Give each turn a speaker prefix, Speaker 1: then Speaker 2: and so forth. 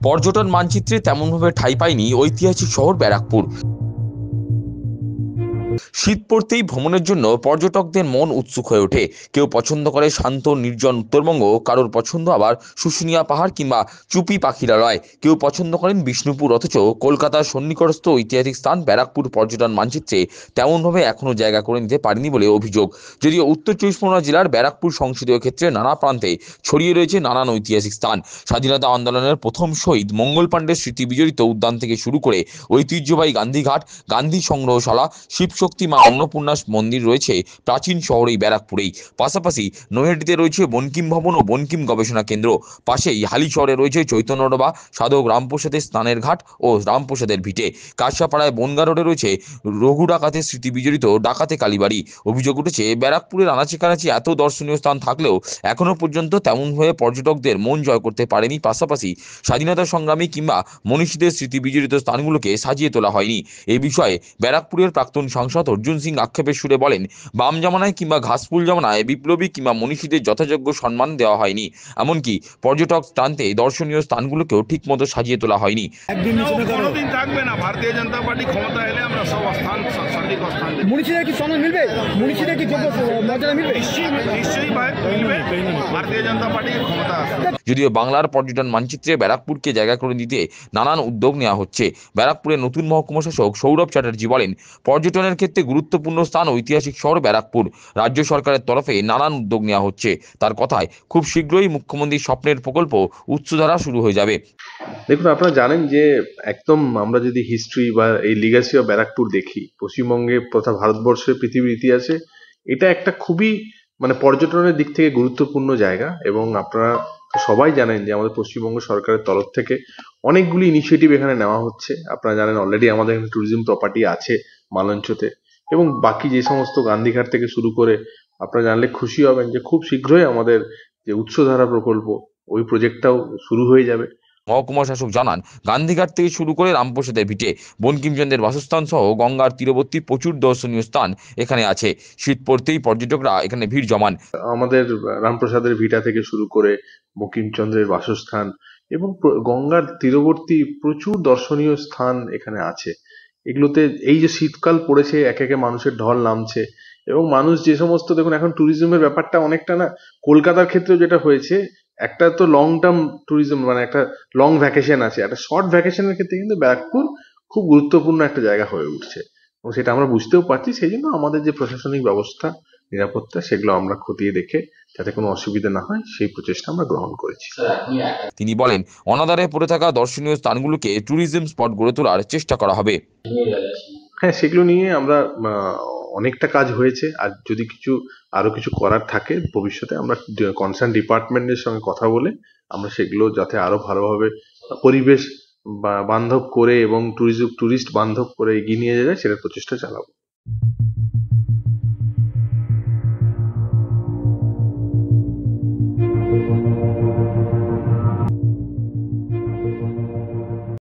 Speaker 1: পর্যটন মানচিত্রে তেমনভাবে ঠাঁই পায়নি ঐতিহাসিক শহর ব্যারাকপুর। শীত পড়তেই ভ্রমণের জন্য পর্যটকদের মন উৎসুক হয়ে ওঠে। কেউ পছন্দ করে শান্ত নির্জন উত্তরবঙ্গ, কারোর পছন্দ আবার শুশুনিয়া পাহাড় কিংবা চুপি পাখিরালয়, কেউ পছন্দ করেন বিষ্ণুপুর। অথচ কলকাতার সন্নিকটস্থ ঐতিহাসিক স্থান ব্যারাকপুর পর্যটন মানচিত্রে তেমনভাবে এখনও জায়গা করে নিতে পারেনি বলে অভিযোগ। যদিও উত্তর চব্বিশ পরগনা জেলার ব্যারাকপুর সংসদীয় ক্ষেত্রে নানা প্রান্তে ছড়িয়ে রয়েছে নানান ঐতিহাসিক স্থান। স্বাধীনতা আন্দোলনের প্রথম শহীদ মঙ্গল পাণ্ডের স্মৃতি বিজড়িত উদ্যান থেকে শুরু করে ঐতিহ্যবাহী গান্ধীঘাট, গান্ধী সংগ্রহশালা, শিবশক্তি মা অন্নপূর্ণা মন্দির রয়েছে প্রাচীন শহর এই ব্যারাকপুরেই। পাশাপাশি নৈহাটিতে রয়েছে বনকিম ভবন ও বনকিম গবেষণা কেন্দ্র। পাশেই হালিশহরে রয়েছে চৈতন্যডোবা, সাধক রামপ্রসাদের স্নানের ঘাট ও রামপ্রসাদের ভিটে। কাশিয়াপাড়ায় বনগা রোডে রয়েছে রঘু ডাকাতের স্মৃতি বিজড়িত ডাকাতে কালীবাড়ি। অভিযোগ উঠেছে, ব্যারাকপুরের আনাচে কানাচে এত দর্শনীয় স্থান থাকলেও এখনও পর্যন্ত তেমনভাবে পর্যটকদের মন জয় করতে পারেনি। পাশাপাশি স্বাধীনতা সংগ্রামী কিংবা মনীষীদের স্মৃতি বিজড়িত স্থানগুলোকে সাজিয়ে তোলা হয়নি। এই বিষয়ে ব্যারাকপুরের প্রাক্তন সাংসদ অর্জুন সিং আক্ষেপের সুরে বলেন, বাম জামানায় কিংবা ঘাসফুল জামানায় বিপ্লবী কিংবা মনীষীদের যথাযোগ্য সম্মান দেওয়া হয়নি। এমনকি পর্যটক টানতে দর্শনীয় স্থানগুলোকেও ঠিকমতো সাজিয়ে তোলা হয়নি।
Speaker 2: কোনোদিন থাকবে না। ভারতীয় জনতা পার্টি ক্ষমতা এলে আমরা সব স্থান সঠিক স্থান দেব।
Speaker 3: মনীষীদের কি সম্মান মিলবে? মনীষীদের কি যোগ্য মর্যাদা মিলবে?
Speaker 2: নিশ্চয়ই মিলবে। ভারতীয় জনতা পার্টির ক্ষমতা আসবে।
Speaker 1: যদিও বাংলার পর্যটন মানচিত্রে ব্যারাকপুরকে জায়গা করে দিতে নানান উদ্যোগ নেওয়া হচ্ছে। ব্যারাকপুরের নতুন মহকুমা শাসক সৌরভ চ্যাটার্জি বলেন, পর্যটনের ক্ষেত্রে গুরুত্বপূর্ণ স্থান ঐতিহাসিক শহর ব্যারাকপুর। রাজ্য সরকারের তরফে নানান উদ্যোগ নেওয়া হচ্ছে। তার কথায় খুব শীঘ্রই মুখ্যমন্ত্রীর স্বপ্নের প্রকল্প উচ্চধারা শুরু হয়ে যাবে।
Speaker 4: দেখুন, আপনারা জানেন যে একদম আমরা যদি হিস্ট্রি বা এই লিগাসি অফ ব্যারাকপুর দেখি, পশ্চিমবঙ্গে তথা ভারতবর্ষের পৃথিবীর ইতিহাসে এটা একটা খুবই পর্যটনের দিক থেকে গুরুত্বপূর্ণ জায়গা। এবং আপনারা সবাই জানেন যে আমাদের পশ্চিমবঙ্গ সরকারের তরফ থেকে অনেকগুলি ইনিশিয়েটিভ এখানে নেওয়া হচ্ছে। আপনারা জানেন অলরেডি আমাদের এখানে ট্যুরিজম প্রপার্টি আছে মালঞ্চতে, এবং বাকি যে সমস্ত গান্ধীঘাট থেকে শুরু করে আপনারা জানলে খুশি হবেন যে খুব শীঘ্রই আমাদের যে উৎসধারা প্রকল্প, ওই প্রজেক্টটাও শুরু হয়ে যাবে।
Speaker 1: মহকুমা শাসক জানান, গান্ধীঘাট থেকে শুরু করে রামপ্রসাদের ভিটে, বঙ্কিমচন্দ্রের বাসস্থান সহ গঙ্গার তীরবর্তী প্রচুর দর্শনীয় স্থান এখানে আছে। শীত পড়তেই পর্যটকরা এখানে ভিড় জমান।
Speaker 4: আমাদের রামপ্রসাদের ভিটা থেকে শুরু করে বঙ্কিমচন্দ্রের বাসস্থান এবং গঙ্গার তীরবর্তী প্রচুর দর্শনীয় স্থান এখানে আছে। এগুলোতে এই যে শীতকাল পড়েছে, একে একে মানুষের ঢল নামছে, এবং মানুষ যে সমস্ত, দেখুন এখন ট্যুরিজমের ব্যাপারটা অনেকটা না কলকাতার ক্ষেত্রেও যেটা হয়েছে, একটা তো লং টার্ম ট্যুরিজম, একটা লং ভ্যাকেশন আছে, একটা শর্ট ভ্যাকেশনের ক্ষেত্রে কিন্তু ব্যারাকপুর খুব গুরুত্বপূর্ণ একটা জায়গা হয়ে উঠছে, এবং সেটা আমরা বুঝতেও পারছি। সেই জন্য আমাদের যে প্রশাসনিক ব্যবস্থা, নিরাপত্তা, সেগুলো আমরা খতিয়ে দেখে যাতে কোনো অসুবিধা না হয় সেই প্রচেষ্টা আমরা গ্রহণ করেছি।
Speaker 1: তিনি বলেন, অনাদারে পড়ে থাকা দর্শনীয় স্থানগুলোকে ট্যুরিজম স্পট গড়ে তোলার চেষ্টা করা হবে।
Speaker 4: হ্যাঁ, সেগুলো নিয়ে আমরা অনেকটা কাজ হয়েছে। আর যদি আরো কিছু করার থাকে ভবিষ্যতে, আমরা কনসার্ন ডিপার্টমেন্টের সঙ্গে কথা বলে আমরা সেগুলো যাতে আরো ভালোভাবে পরিবেশ বান্ধব করে এবং টুরিস্ট বান্ধব করে এগিয়ে নিয়ে যায়, সেটার প্রচেষ্টা চালাবো।